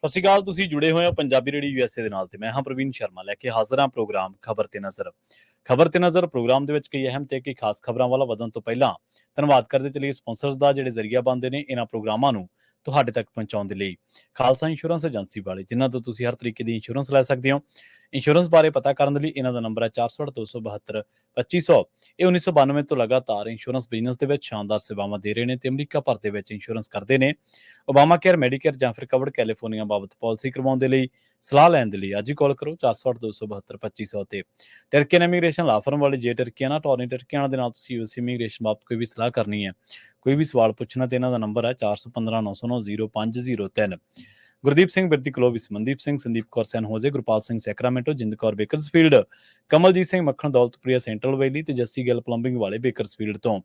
ਸਤਿ ਸ਼੍ਰੀ ਅਕਾਲ। ਤੁਸੀਂ ਜੁੜੇ ਹੋਏ ਹੋ ਪੰਜਾਬੀ ਰੇਡੀਓ ਯੂਐਸਏ ਦੇ ਨਾਲ ਤੇ ਮੈਂ ਹਾਂ ਪ੍ਰਵੀਨ ਸ਼ਰਮਾ ਲੈ ਕੇ ਹਾਜ਼ਰ ਹਾਂ ਪ੍ਰੋਗਰਾਮ ਖਬਰ ਤੇ ਨਜ਼ਰ। ਖਬਰ ਤੇ ਨਜ਼ਰ ਪ੍ਰੋਗਰਾਮ ਦੇ ਵਿੱਚ ਕਈ ਅਹਿਮ ਤੇ ਕਈ ਖਾਸ ਖਬਰਾਂ ਵਾਲਾ ਵਧਣ ਤੋਂ ਪਹਿਲਾਂ ਧੰਨਵਾਦ ਕਰਦੇ ਚਲੀਏ ਸਪਾਂਸਰਸ ਦਾ ਜਿਹੜੇ ਜ਼ਰੀਆ ਬਣਦੇ ਨੇ ਇਹਨਾਂ ਪ੍ਰੋਗਰਾਮਾਂ ਨੂੰ ਤੁਹਾਡੇ ਤੱਕ ਪਹੁੰਚਾਉਣ ਦੇ ਲਈ। ਖਾਲਸਾ ਇੰਸ਼ੋਰੈਂਸ ਏਜੰਸੀ ਵਾਲੇ ਜਿਨ੍ਹਾਂ ਤੋਂ ਤੁਸੀਂ ਹਰ ਤਰੀਕੇ ਦੀ ਇੰਸ਼ੋਰੈਂਸ ਲੈ ਸਕਦੇ ਹੋ। ਇੰਸ਼ੋਰੈਂਸ ਬਾਰੇ ਪਤਾ ਕਰਨ ਦੇ ਲਈ ਇਹਨਾਂ ਦਾ ਨੰਬਰ ਹੈ 468 272 2500। ਇਹ 1992 ਤੋਂ ਲਗਾਤਾਰ ਇੰਸ਼ੋਰੈਂਸ ਬਿਜ਼ਨਸ ਦੇ ਵਿੱਚ ਸ਼ਾਨਦਾਰ ਸੇਵਾਵਾਂ ਦੇ ਰਹੇ ਨੇ ਤੇ ਅਮਰੀਕਾ ਭਰ ਦੇ ਵਿੱਚ ਇੰਸ਼ੋਰੈਂਸ ਕਰਦੇ ਨੇ। ਓਬਾਮਾ ਕੇਅਰ, ਮੈਡੀਕੇਅਰ ਜਾਂ ਫਿਰ ਕਵਰਡ ਕੈਲੀਫੋਰਨੀਆ ਬਾਬਤ ਪਾਲਿਸੀ ਕਰਵਾਉਣ ਦੇ ਲਈ ਸਲਾਹ ਲੈਣ ਦੇ ਲਈ ਅੱਜ ਹੀ ਕਾਲ ਕਰੋ 468 272 2500 ਤੇ। ਟਰਕੀਅਨ ਇਮੀਗ੍ਰੇਸ਼ਨ ਲਾ ਫਰਮ ਵਾਲੇ ਜੇ ਟਰਕੀਆਨਾ ਟੋਰਨੀ ਟਰਕੀਆਨਾ ਦੇ ਨਾਲ ਤੁਸੀਂ ਯੂਐਸ ਇਮੀਗ੍ਰੇਸ਼ਨ ਬਾਬਤ ਕੋਈ ਵੀ ਸਲਾਹ ਕਰਨੀ ਹੈ, ਕੋਈ ਵੀ ਸਵਾਲ ਪੁੱਛਣਾ ਤੇ ਇਹਨਾਂ ਦਾ ਨੰਬਰ ਹੈ 415 909 0503। ਗੁਰਦੀਪ ਸਿੰਘ ਬਿਰਦੀ ਕਲੋਵਿਸ, ਮਨਦੀਪ ਸਿੰਘ, ਸੰਦੀਪ ਕੌਰ ਸੈਨ ਹੋਜ਼ੇ, ਗੁਰਪਾਲ ਸਿੰਘ ਸੈਕਰਾਮੈਂਟੋ, ਜਿੰਦ ਕੌਰ ਬੇਕਰਸਫੀਲਡ, ਕਮਲਜੀਤ ਸਿੰਘ ਮੱਖਣ ਦੌਲਤਪੁਰੀਆ ਸੈਂਟਰਲ ਵੈਲੀ ਤੇ ਜੱਸੀ ਗਿੱਲ ਪਲੰਬਿੰਗ ਵਾਲੇ ਬੇਕਰਸਫੀਲਡ ਤੋਂ।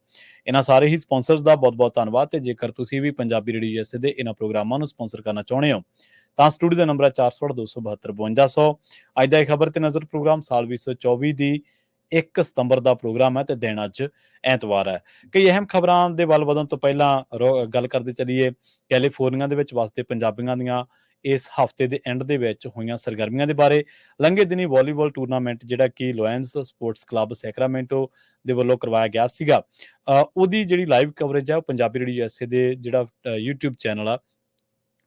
ਇਹਨਾਂ ਸਾਰੇ ਹੀ ਸਪਾਂਸਰਸ ਦਾ ਬਹੁਤ-ਬਹੁਤ ਧੰਨਵਾਦ। ਤੇ ਜੇਕਰ ਤੁਸੀਂ ਵੀ ਪੰਜਾਬੀ ਰੇਡੀਓ ਯੂਐਸਏ ਦੇ ਇਹਨਾਂ ਪ੍ਰੋਗਰਾਮਾਂ ਨੂੰ ਸਪਾਂਸਰ ਕਰਨਾ ਚਾਹੁੰਦੇ ਹੋ ਤਾਂ ਸਟੂਡੀਓ ਦਾ ਨੰਬਰ ਹੈ 468 272 5200। ਅੱਜ ਦਾ ਇਹ ਖਬਰ ਤੇ ਨਜ਼ਰ ਪ੍ਰੋਗਰਾਮ ਸਾਲ 2024 ਦੀ 1 ਸਤੰਬਰ ਦਾ ਪ੍ਰੋਗਰਾਮ ਹੈ ਤੇ ਦਿਨ ਅੱਜ ਐਤਵਾਰ ਹੈ। ਕਈ ਅਹਿਮ ਖਬਰਾਂ ਦੇ ਵੱਲ ਵਧਣ ਤੋਂ ਪਹਿਲਾਂ ਗੱਲ ਕਰਦੇ ਚੱਲੀਏ ਕੈਲੀਫੋਰਨੀਆ ਦੇ ਵਿੱਚ ਵਸਦੇ ਪੰਜਾਬੀਆਂ ਦੀਆਂ ਇਸ ਹਫ਼ਤੇ ਦੇ ਐਂਡ ਦੇ ਵਿੱਚ ਹੋਈਆਂ ਸਰਗਰਮੀਆਂ ਦੇ ਬਾਰੇ। ਲੰਘੇ ਦਿਨੀ ਵਾਲੀਬਾਲ ਟੂਰਨਾਮੈਂਟ ਜਿਹੜਾ ਕਿ ਲੋਇਨਸ ਸਪੋਰਟਸ ਕਲੱਬ ਸੈਕਰਾਮੈਂਟੋ ਦੇ ਵੱਲੋਂ ਕਰਵਾਇਆ ਗਿਆ ਸੀਗਾ, ਉਹਦੀ ਜਿਹੜੀ ਲਾਈਵ ਕਵਰੇਜ ਹੈ ਉਹ ਪੰਜਾਬੀ ਰੇਡੀਓ ਯੂਐਸਏ ਦੇ ਜਿਹੜਾ YouTube ਚੈਨਲ ਆ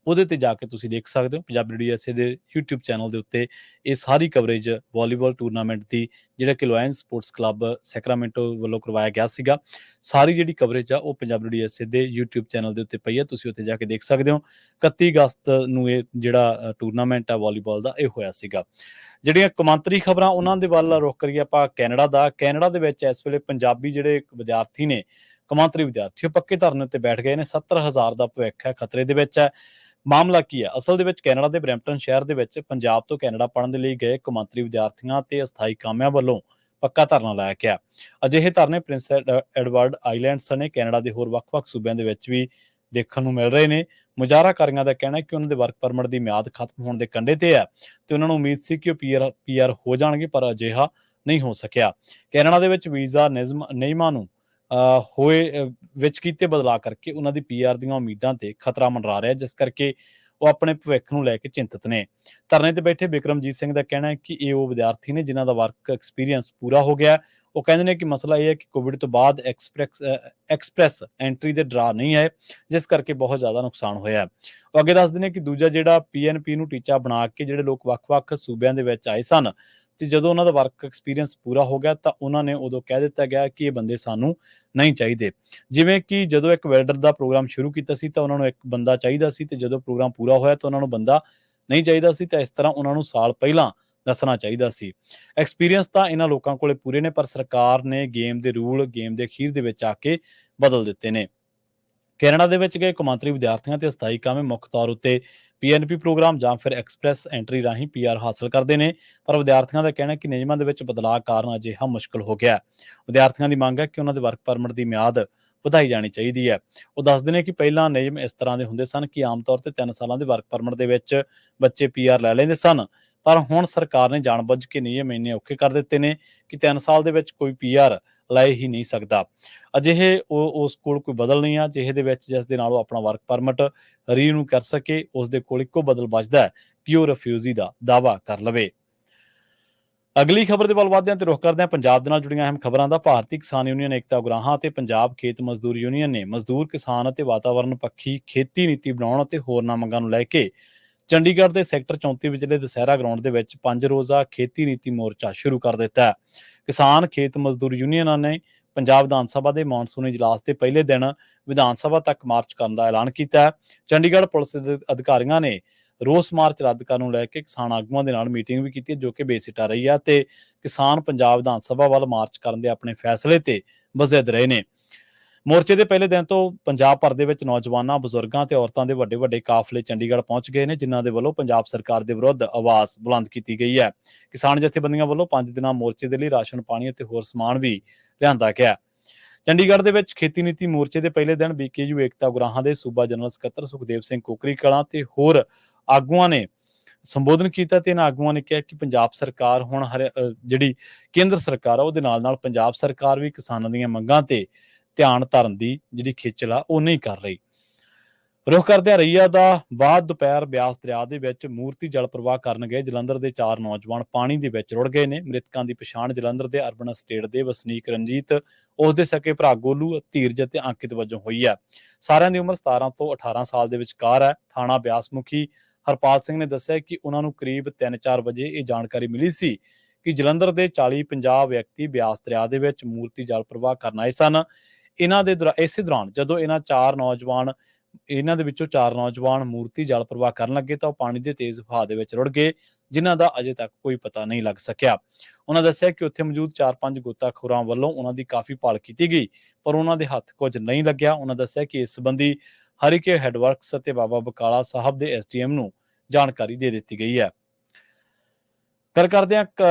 ਉਹਦੇ ਤੇ ਜਾ ਕੇ ਤੁਸੀਂ ਦੇਖ ਸਕਦੇ ਹੋ। ਪੰਜਾਬੀ ਰੇਡੀਓ ਯੂਐਸਏ ਦੇ YouTube ਚੈਨਲ ਦੇ ਉੱਤੇ ਇਹ ਸਾਰੀ ਕਵਰੇਜ ਵਾਲੀਬਾਲ ਟੂਰਨਾਮੈਂਟ ਦੀ ਜਿਹੜਾ ਕਿ ਲੋਇਨਸ ਸਪੋਰਟਸ ਕਲੱਬ ਸੈਕਰਾਮੈਂਟੋ ਵੱਲੋਂ ਕਰਵਾਇਆ ਗਿਆ ਸੀਗਾ, ਸਾਰੀ ਜਿਹੜੀ ਕਵਰੇਜ ਆ ਉਹ ਪੰਜਾਬੀ ਰੇਡੀਓ ਯੂਐਸਏ ਦੇ YouTube ਚੈਨਲ ਦੇ ਉੱਤੇ ਪਈ ਹੈ, ਤੁਸੀਂ ਉੱਥੇ ਜਾ ਕੇ ਦੇਖ ਸਕਦੇ ਹੋ। 31 ਅਗਸਤ ਨੂੰ ਇਹ ਜਿਹੜਾ ਟੂਰਨਾਮੈਂਟ ਆ ਵਾਲੀਬਾਲ ਦਾ ਇਹ ਹੋਇਆ ਸੀਗਾ। ਜਿਹੜੀਆਂ ਕੌਮਾਂਤਰੀ ਖਬਰਾਂ ਉਹਨਾਂ ਦੇ ਵੱਲ ਰੁਖ ਕਰੀਏ ਆਪਾਂ ਕੈਨੇਡਾ ਦਾ। ਕੈਨੇਡਾ ਦੇ ਵਿੱਚ ਇਸ ਵੇਲੇ ਪੰਜਾਬੀ ਜਿਹੜੇ ਵਿਦਿਆਰਥੀ ਨੇ, ਕੌਮਾਂਤਰੀ ਵਿਦਿਆਰਥੀ, ਉਹ ਪੱਕੇ ਧਰਨੇ ਉੱਤੇ ਬੈਠ ਗਏ ਨੇ। 70,000 ਦਾ ਭਵਿੱਖ ਹੈ ਖਤਰੇ ਦੇ ਵਿੱਚ ਹੈ। ਮਾਮਲਾ ਕੀ ਹੈ? ਅਸਲ ਦੇ ਵਿੱਚ ਕੈਨੇਡਾ ਦੇ ਬਰੈਂਪਟਨ ਸ਼ਹਿਰ ਦੇ ਵਿੱਚ ਪੰਜਾਬ ਤੋਂ ਕੈਨੇਡਾ ਪੜ੍ਹਨ ਦੇ ਲਈ ਗਏ ਕੌਮਾਂਤਰੀ ਵਿਦਿਆਰਥੀਆਂ ਤੇ ਅਸਥਾਈ ਕਾਮਿਆਂ ਵੱਲੋਂ ਪੱਕਾ ਧਰਨਾ ਲਾਇਆ ਗਿਆ। ਅਜਿਹੇ ਧਰਨੇ ਪ੍ਰਿੰਸ ਐਡਵਰਡ ਆਈਲੈਂਡ ਸਣੇ ਕੈਨੇਡਾ ਦੇ ਹੋਰ ਵੱਖ-ਵੱਖ ਸੂਬਿਆਂ ਦੇ ਵਿੱਚ ਵੀ ਦੇਖਣ ਨੂੰ ਮਿਲ ਰਹੇ ਨੇ। ਮੁਜ਼ਾਹਰਾਕਾਰੀਆਂ ਦਾ ਕਹਿਣਾ ਹੈ ਕਿ ਉਹਨਾਂ ਦੇ ਵਰਕ ਪਰਮਿਟ ਦੀ ਮਿਆਦ ਖਤਮ ਹੋਣ ਦੇ ਕੰਢੇ ਤੇ ਹੈ ਤੇ ਉਹਨਾਂ ਨੂੰ ਉਮੀਦ ਸੀ ਕਿ ਉਹ ਪੀਆਰ ਹੋ ਜਾਣਗੇ, ਪਰ ਅਜਿਹਾ ਨਹੀਂ ਹੋ ਸਕਿਆ। ਕੈਨੇਡਾ ਦੇ ਵਿੱਚ ਵੀਜ਼ਾ ਨਿਯਮਾਂ ਨੂੰ ਵਿੱਚ ਕੀਤੇ ਬਦਲਾਅ ਕਰਕੇ ਉਹਨਾਂ ਦੀ ਪੀਆਰ ਦੀਆਂ ਉਮੀਦਾਂ ਤੇ ਖਤਰਾ ਮੰਡਰਾ ਰਿਹਾ, ਜਿਸ ਕਰਕੇ ਉਹ ਆਪਣੇ ਭਵਿੱਖ ਨੂੰ ਲੈ ਕੇ ਚਿੰਤਤ ਨੇ। ਧਰਨੇ ਤੇ ਬੈਠੇ ਬਿਕਰਮਜੀਤ ਸਿੰਘ ਦਾ ਕਹਿਣਾ ਹੈ ਕਿ ਇਹ ਉਹ ਵਿਦਿਆਰਥੀ ਨੇ ਜਿਨ੍ਹਾਂ ਦਾ ਵਰਕ ਐਕਸਪੀਰੀਅੰਸ ਪੂਰਾ ਹੋ ਗਿਆ। ਉਹ ਕਹਿੰਦੇ ਨੇ ਕਿ ਮਸਲਾ ਇਹ ਹੈ ਕਿ ਕੋਵਿਡ ਤੋਂ ਬਾਅਦ ਐਕਸਪ੍ਰੈਸ ਐਂਟਰੀ ਦੇ ਡਰਾ ਨਹੀਂ ਆਏ, ਜਿਸ ਕਰਕੇ ਬਹੁਤ ਜ਼ਿਆਦਾ ਨੁਕਸਾਨ ਹੋਇਆ। ਉਹ ਅੱਗੇ ਦੱਸਦੇ ਨੇ ਕਿ ਦੂਜਾ ਜਿਹੜਾ ਪੀਐਨਪੀ ਨੂੰ ਟੀਚਾ ਬਣਾ ਕੇ ਜਿਹੜੇ ਲੋਕ ਵੱਖ-ਵੱਖ ਸੂਬਿਆਂ ਦੇ ਵਿੱਚ ਆਏ ਸਨ ਤੇ ਜਦੋਂ ਉਹਨਾਂ ਦਾ ਵਰਕ ਐਕਸਪੀਰੀਅੰਸ ਪੂਰਾ ਹੋ ਗਿਆ ਤਾਂ ਉਹਨਾਂ ਨੇ ਉਦੋਂ ਕਹਿ ਦਿੱਤਾ ਗਿਆ ਕਿ ਇਹ ਬੰਦੇ ਸਾਨੂੰ ਨਹੀਂ ਚਾਹੀਦੇ। ਜਿਵੇਂ ਕਿ ਜਦੋਂ ਇੱਕ ਵੈਲਡਰ ਦਾ ਪ੍ਰੋਗਰਾਮ ਸ਼ੁਰੂ ਕੀਤਾ ਸੀ ਤਾਂ ਉਹਨਾਂ ਨੂੰ ਇੱਕ ਬੰਦਾ ਚਾਹੀਦਾ ਸੀ ਤੇ ਜਦੋਂ ਪ੍ਰੋਗਰਾਮ ਪੂਰਾ ਹੋਇਆ ਤਾਂ ਉਹਨਾਂ ਨੂੰ ਬੰਦਾ ਨਹੀਂ ਚਾਹੀਦਾ ਸੀ, ਤਾਂ ਇਸ ਤਰ੍ਹਾਂ ਉਹਨਾਂ ਨੂੰ ਸਾਲ ਪਹਿਲਾਂ ਦੱਸਣਾ ਚਾਹੀਦਾ ਸੀ। ਐਕਸਪੀਰੀਅੰਸ ਤਾਂ ਇਹਨਾਂ ਲੋਕਾਂ ਕੋਲੇ ਪੂਰੇ ਨੇ, ਪਰ ਸਰਕਾਰ ਨੇ ਗੇਮ ਦੇ ਰੂਲ ਗੇਮ ਦੇ ਅਖੀਰ ਦੇ ਵਿੱਚ ਆ ਕੇ ਬਦਲ ਦਿੱਤੇ ਨੇ। ਕੈਨੇਡਾ ਦੇ ਵਿੱਚ ਗਏ ਕੌਮਾਂਤਰੀ ਵਿਦਿਆਰਥੀਆਂ ਤੇ ਅਸਥਾਈ ਕਾਮੇ ਮੁੱਖ ਤੌਰ ਉੱਤੇ ਪੀਐਨਪੀ ਪ੍ਰੋਗਰਾਮ ਜਾਂ ਫਿਰ ਐਕਸਪ੍ਰੈਸ ਐਂਟਰੀ ਰਾਹੀਂ ਪੀਆਰ ਹਾਸਲ ਕਰਦੇ ਨੇ, ਪਰ ਵਿਦਿਆਰਥੀਆਂ ਦਾ ਕਹਿਣਾ ਹੈ ਕਿ ਨਿਯਮਾਂ ਦੇ ਵਿੱਚ ਬਦਲਾਅ ਕਾਰਨ ਅਜਿਹਾ ਮੁਸ਼ਕਲ ਹੋ ਗਿਆ। ਵਿਦਿਆਰਥੀਆਂ ਦੀ ਮੰਗ ਹੈ ਕਿ ਉਹਨਾਂ ਦੇ ਵਰਕ ਪਰਮਿਟ ਦੀ ਮਿਆਦ ਵਧਾਈ ਜਾਣੀ ਚਾਹੀਦੀ ਹੈ। ਉਹ ਦੱਸਦੇ ਨੇ ਕਿ ਪਹਿਲਾਂ ਨਿਯਮ ਇਸ ਤਰ੍ਹਾਂ ਦੇ ਹੁੰਦੇ ਸਨ ਕਿ ਆਮ ਤੌਰ ਤੇ 3 ਸਾਲਾਂ ਦੇ ਵਰਕ ਪਰਮਿਟ ਦੇ ਵਿੱਚ ਬੱਚੇ ਪੀਆਰ ਲੈ ਲੈਂਦੇ ਸਨ, ਪਰ ਹੁਣ ਸਰਕਾਰ ਨੇ ਜਾਣਬੁੱਝ ਕੇ ਨਿਯਮ ਇੰਨੇ ਔਖੇ ਕਰ ਦਿੱਤੇ ਨੇ ਕਿ 3 ਸਾਲ ਦੇ ਵਿੱਚ ਕੋਈ ਪੀਆਰ ਲੈ ਹੀ ਨਹੀਂ ਸਕਦਾ। ਅਜਿਹੇ ਉਸ ਕੋਲ ਕੋਈ ਬਦਲ ਨਹੀਂ ਆ ਜਿਹੇ ਦੇ ਵਿੱਚ ਜਿਸ ਦੇ ਨਾਲ ਉਹ ਆਪਣਾ ਵਰਕ ਪਰਮਿਟ ਰੀਨਿਊ ਕਰ ਸਕੇ। ਉਸ ਦੇ ਕੋਲ ਇੱਕੋ ਬਦਲ ਬਚਦਾ ਹੈ ਕਿ ਉਹ ਰਿਫਿਊਜੀ ਦਾ ਦਾਅਵਾ ਕਰ ਲਵੇ। ਅਗਲੀ ਖਬਰ ਦੇ ਵੱਲ ਵਧਦੇ ਹਾਂ ਤੇ ਰੁਖ ਕਰਦੇ ਹਾਂ ਪੰਜਾਬ ਦੇ ਨਾਲ ਜੁੜੀਆਂ ਅਹਿਮ ਖਬਰਾਂ ਦਾ। ਭਾਰਤੀ ਕਿਸਾਨ ਯੂਨੀਅਨ ਏਕਤਾ ਉਗਰਾਹਾਂ ਅਤੇ ਪੰਜਾਬ ਖੇਤ ਮਜ਼ਦੂਰ ਯੂਨੀਅਨ ਨੇ ਮਜ਼ਦੂਰ, ਕਿਸਾਨ ਅਤੇ ਵਾਤਾਵਰਣ ਪੱਖੀ ਖੇਤੀ ਨੀਤੀ ਬਣਾਉਣ ਅਤੇ ਹੋਰਨਾਂ ਮੰਗਾਂ ਨੂੰ ਲੈ ਕੇ ਚੰਡੀਗੜ੍ਹ ਦੇ ਸੈਕਟਰ 34 ਵਿਚਲੇ ਦੁਸਹਿਰਾ ਗਰਾਊਂਡ ਦੇ ਵਿੱਚ 5 ਰੋਜ਼ਾ ਖੇਤੀ ਨੀਤੀ ਮੋਰਚਾ ਸ਼ੁਰੂ ਕਰ ਦਿੱਤਾ ਹੈ। ਕਿਸਾਨ ਖੇਤ ਮਜ਼ਦੂਰ ਯੂਨੀਅਨਾਂ ਨੇ ਪੰਜਾਬ ਵਿਧਾਨ ਸਭਾ ਦੇ ਮੌਨਸੂਨੀ ਇਜਲਾਸ ਦੇ ਪਹਿਲੇ ਦਿਨ ਵਿਧਾਨ ਸਭਾ ਤੱਕ ਮਾਰਚ ਕਰਨ ਦਾ ਐਲਾਨ ਕੀਤਾ ਹੈ। ਚੰਡੀਗੜ੍ਹ ਪੁਲਿਸ ਦੇ ਅਧਿਕਾਰੀਆਂ ਨੇ ਰੋਸ ਮਾਰਚ ਰੱਦ ਕਰਨ ਨੂੰ ਲੈ ਕੇ ਕਿਸਾਨ ਆਗੂਆਂ ਦੇ ਨਾਲ ਮੀਟਿੰਗ ਵੀ ਕੀਤੀ, ਜੋ ਕਿ ਬੇਸਿੱਟਾ ਰਹੀ ਹੈ ਤੇ ਕਿਸਾਨ ਪੰਜਾਬ ਵਿਧਾਨ ਸਭਾ ਵੱਲ ਮਾਰਚ ਕਰਨ ਦੇ ਆਪਣੇ ਫੈਸਲੇ ਤੇ ਬਜ਼ਿੱਦ ਰਹੇ ਨੇ। ਮੋਰਚੇ ਦੇ ਪਹਿਲੇ ਦਿਨ ਤੋਂ ਪੰਜਾਬ ਭਰ ਦੇ ਵਿੱਚ ਨੌਜਵਾਨਾਂ, ਬਜ਼ੁਰਗਾਂ ਤੇ ਔਰਤਾਂ ਦੇ ਵੱਡੇ ਕਾਫਲੇ ਚੰਡੀਗੜ੍ਹ ਪਹੁੰਚ ਗਏ ਨੇ, ਜਿਨ੍ਹਾਂ ਦੇ ਵੱਲੋਂ ਪੰਜਾਬ ਸਰਕਾਰ ਦੇ ਵਿਰੁੱਧ ਆਵਾਜ਼ ਬੁਲੰਦ ਕੀਤੀ ਗਈ ਹੈ। ਕਿਸਾਨ ਜਥੇਬੰਦੀਆਂ ਵੱਲੋਂ 5 ਦਿਨਾਂ ਮੋਰਚੇ ਦੇ ਲਈ ਰਾਸ਼ਨ ਪਾਣੀ ਅਤੇ ਹੋਰ ਸਮਾਨ ਵੀ ਲਿਆਂਦਾ ਗਿਆ। ਚੰਡੀਗੜ੍ਹ ਦੇ ਵਿੱਚ ਖੇਤੀ ਨੀਤੀ ਮੋਰਚੇ ਦੇ ਪਹਿਲੇ ਦਿਨ ਬੀਕੇਯੂ ਏਕਤਾ ਉਗਰਾਹਾਂ ਦੇ ਸੂਬਾ ਜਨਰਲ ਸਕੱਤਰ ਸੁਖਦੇਵ ਸਿੰਘ ਕੋਕਰੀ ਕਲਾਂ ਤੇ ਹੋਰ ਆਗੂਆਂ ਨੇ ਸੰਬੋਧਨ ਕੀਤਾ ਤੇ ਇਹਨਾਂ ਆਗੂਆਂ ਨੇ ਕਿਹਾ ਕਿ ਪੰਜਾਬ ਸਰਕਾਰ ਹੁਣ ਜਿਹੜੀ ਕੇਂਦਰ ਸਰਕਾਰ ਆ ਉਹਦੇ ਨਾਲ ਪੰਜਾਬ ਸਰਕਾਰ ਵੀ ਕਿਸਾਨਾਂ ਦੀਆਂ ਮੰਗਾਂ ਤੇ ਧਿਆਨ ਧਰਨ ਦੀ ਜਿਹੜੀ ਖੇਚਲ ਆ ਉਹ ਨਹੀਂ ਕਰ ਰਹੀ। ਰੁੱਖ ਕਰਦੇ ਰਈਆ ਦਾ ਬਾਅਦ ਦੁਪਹਿਰ ਬਿਆਸ ਦਰਿਆ ਦੇ ਵਿੱਚ ਮੂਰਤੀ ਜਲ ਪ੍ਰਵਾਹ ਕਰਨ ਗਏ ਜਲੰਧਰ ਦੇ 4 ਨੌਜਵਾਨ ਪਾਣੀ ਦੇ ਵਿੱਚ ਰੁੜ ਗਏ ਨੇ। ਮ੍ਰਿਤਕਾਂ ਦੀ ਪਛਾਣ ਜਲੰਧਰ ਦੇ ਅਰਬਨ estate ਦੇ ਵਸਨੀਕ ਰਣਜੀਤ, ਉਸ ਦੇ ਸਕੇ ਭਰਾ ਗੋਲੂ, ਧੀਰਜ ਅਤੇ ਅੰਕਿਤ ਵਜੋਂ ਹੋਈ ਹੈ। ਸਾਰਿਆਂ ਦੀ ਉਮਰ 17 ਤੋਂ 18 ਸਾਲ ਦੇ ਵਿਚਕਾਰ ਹੈ। ਥਾਣਾ ਬਿਆਸ ਮੁਖੀ ਹਰਪਾਲ ਸਿੰਘ ਨੇ ਦੱਸਿਆ ਕਿ ਉਹਨਾਂ ਨੂੰ ਕਰੀਬ 3-4 ਵਜੇ ਇਹ ਜਾਣਕਾਰੀ ਮਿਲੀ ਸੀ ਕਿ ਜਲੰਧਰ ਦੇ 40-50 ਵਿਅਕਤੀ ਬਿਆਸ ਦਰਿਆ ਦੇ ਵਿੱਚ ਮੂਰਤੀ ਜਲ ਪ੍ਰਵਾਹ ਕਰਨ ਆਏ ਸਨ। ਇਸੇ ਦੌਰਾਨ ਜਦੋਂ ਇਹਨਾਂ ਦੇ ਵਿੱਚੋਂ 4 ਨੌਜਵਾਨ ਮੂਰਤੀ ਜਲ ਪ੍ਰਵਾਹ ਕਰਨ ਲੱਗੇ ਤਾਂ ਉਹ ਪਾਣੀ ਦੇ ਤੇਜ਼ ਵਹਾਅ ਦੇ ਵਿੱਚ ਰੁੜ ਗਏ, ਜਿਨ੍ਹਾਂ ਦਾ ਅਜੇ ਤੱਕ ਕੋਈ ਪਤਾ ਨਹੀਂ ਲੱਗ ਸਕਿਆ। ਉਹਨਾਂ ਦੱਸਿਆ ਕਿ ਉੱਥੇ ਮੌਜੂਦ 4-5 ਗੋਤਾਖੋਰਾਂ ਵੱਲੋਂ ਉਹਨਾਂ ਦੀ ਕਾਫੀ ਭਾਲ ਕੀਤੀ ਗਈ, ਪਰ ਉਹਨਾਂ ਦੇ ਹੱਥ ਕੁਝ ਨਹੀਂ ਲੱਗਿਆ। ਉਹਨਾਂ ਦੱਸਿਆ ਕਿ ਇਸ ਸੰਬੰਧੀ ਹਰੀਕੇ ਹੈਡਵਰਕਸ ਅਤੇ ਬਾਬਾ ਬਕਾਲਾ ਸਾਹਿਬ ਦੇ SDM ਨੂੰ ਜਾਣਕਾਰੀ ਦੇ ਦਿੱਤੀ ਗਈ ਹੈ। ਗੱਲ ਕਰਦੇ ਹਾਂ